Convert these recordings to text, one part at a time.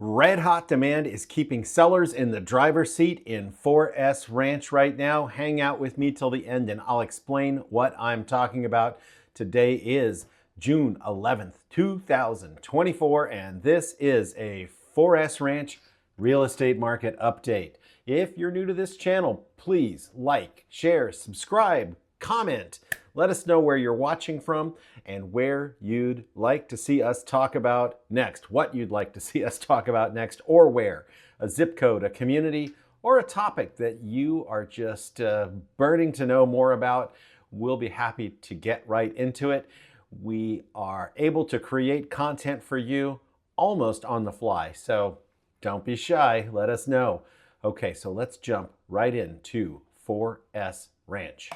Red hot demand is keeping sellers in the driver's seat in 4S Ranch right now. Hang out with me till the end and I'll explain what I'm talking about. Today is June 11th, 2024, and this is a 4S Ranch real estate market update. If you're new to this channel, please like, share, subscribe, comment. Let us know where you're watching from and where you'd like to see us talk about next, what you'd like to see us talk about next, or where. A zip code, a community, or a topic that you are just burning to know more about. We'll be happy to get right into it. We are able to create content for you almost on the fly, so don't be shy. Let us know. Okay, so let's jump right into 4S Ranch.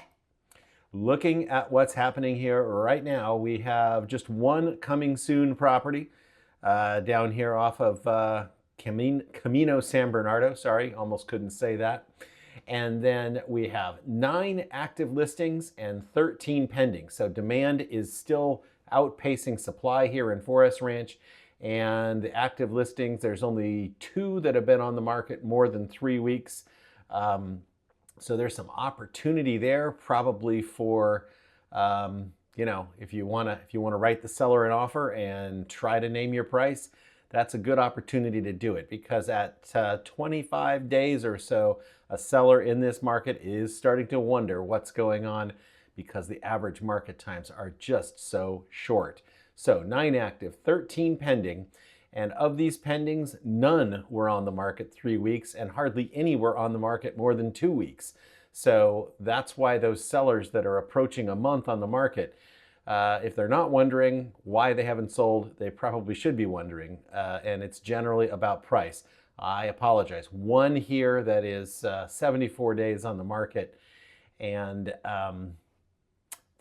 Looking at what's happening here right now, we have just one coming soon property down here off of Camino San Bernardo. Sorry, almost couldn't say that. And then we have 9 active listings and 13 pending. So demand is still outpacing supply here in 4S Ranch. And the active listings, there's only 2 that have been on the market more than 3 weeks. So there's some opportunity there, probably for, if you want to write the seller an offer and try to name your price, that's a good opportunity to do it, because at 25 days or so, a seller in this market is starting to wonder what's going on, because the average market times are just so short. So 9 active, 13 pending. And of these pendings, none were on the market 3 weeks, and hardly any were on the market more than 2 weeks. So that's why those sellers that are approaching a month on the market, if they're not wondering why they haven't sold, they probably should be wondering. And it's generally about price. I apologize. One here that is 74 days on the market, and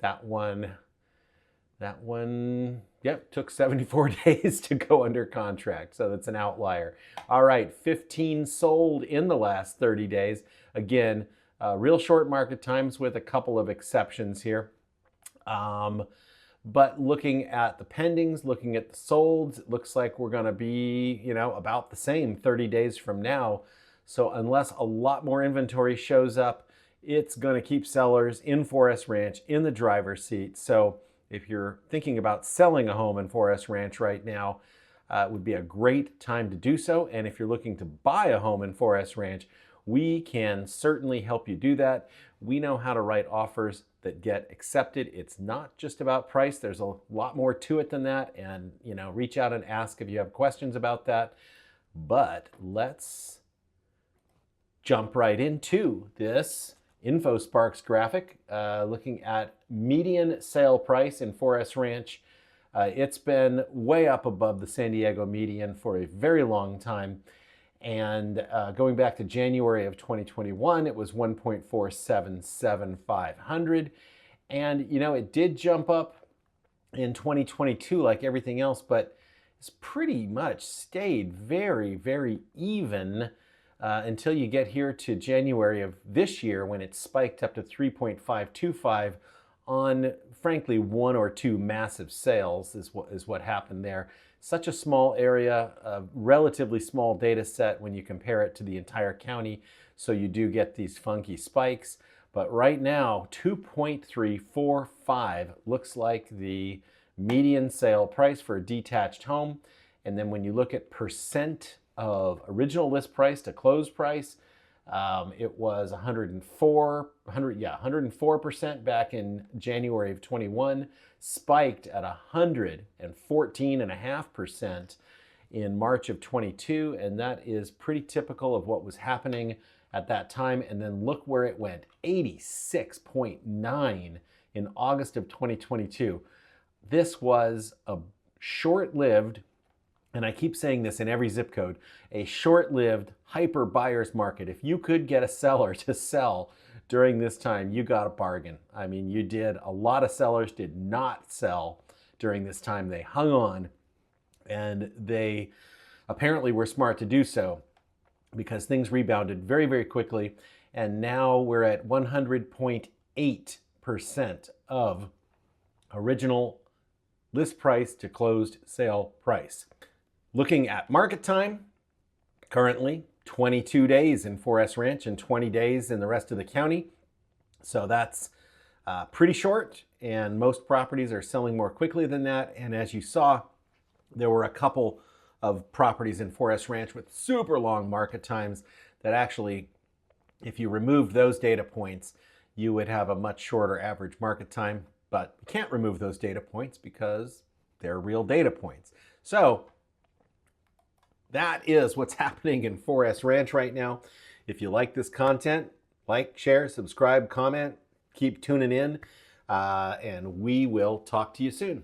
that one, yep, took 74 days to go under contract, so that's an outlier. All right, 15 sold in the last 30 days. Again, real short market times with a couple of exceptions here. But looking at the pendings, looking at the solds, it looks like we're going to be, about the same 30 days from now. So unless a lot more inventory shows up, it's going to keep sellers in 4S Ranch in the driver's seat. So if you're thinking about selling a home in 4S Ranch right now, it would be a great time to do so. And if you're looking to buy a home in 4S Ranch, we can certainly help you do that. We know how to write offers that get accepted. It's not just about price. There's a lot more to it than that. And, reach out and ask if you have questions about that. But let's jump right into this InfoSparks graphic, looking at median sale price in 4S Ranch. It's been way up above the San Diego median for a very long time. And going back to January of 2021, it was 1.477,500. And, it did jump up in 2022 like everything else, but it's pretty much stayed very, very even until you get here to January of this year, when it spiked up to 3.525 on, frankly, 1 or 2 massive sales is what happened there. Such a small area, a relatively small data set when you compare it to the entire county, so you do get these funky spikes. But right now, 2.345 looks like the median sale price for a detached home. And then when you look at percent of original list price to close price, it was 104% back in January of 21, spiked at 114.5% in March of 22, and that is pretty typical of what was happening at that time. And then look where it went, 86.9 in August of 2022. This was a short-lived, and I keep saying this in every zip code, a short-lived hyper buyer's market. If you could get a seller to sell during this time, you got a bargain. I mean, you did. A lot of sellers did not sell during this time. They hung on, and they apparently were smart to do so, because things rebounded very, very quickly. And now we're at 100.8% of original list price to closed sale price. Looking at market time, Currently, 22 days in 4S Ranch and 20 days in the rest of the county. So that's pretty short, and most properties are selling more quickly than that. And as you saw, there were a couple of properties in 4S Ranch with super long market times that actually, if you removed those data points, you would have a much shorter average market time. But you can't remove those data points because they're real data points. So that is what's happening in 4S Ranch right now. If you like this content, like, share, subscribe, comment, keep tuning in, and we will talk to you soon.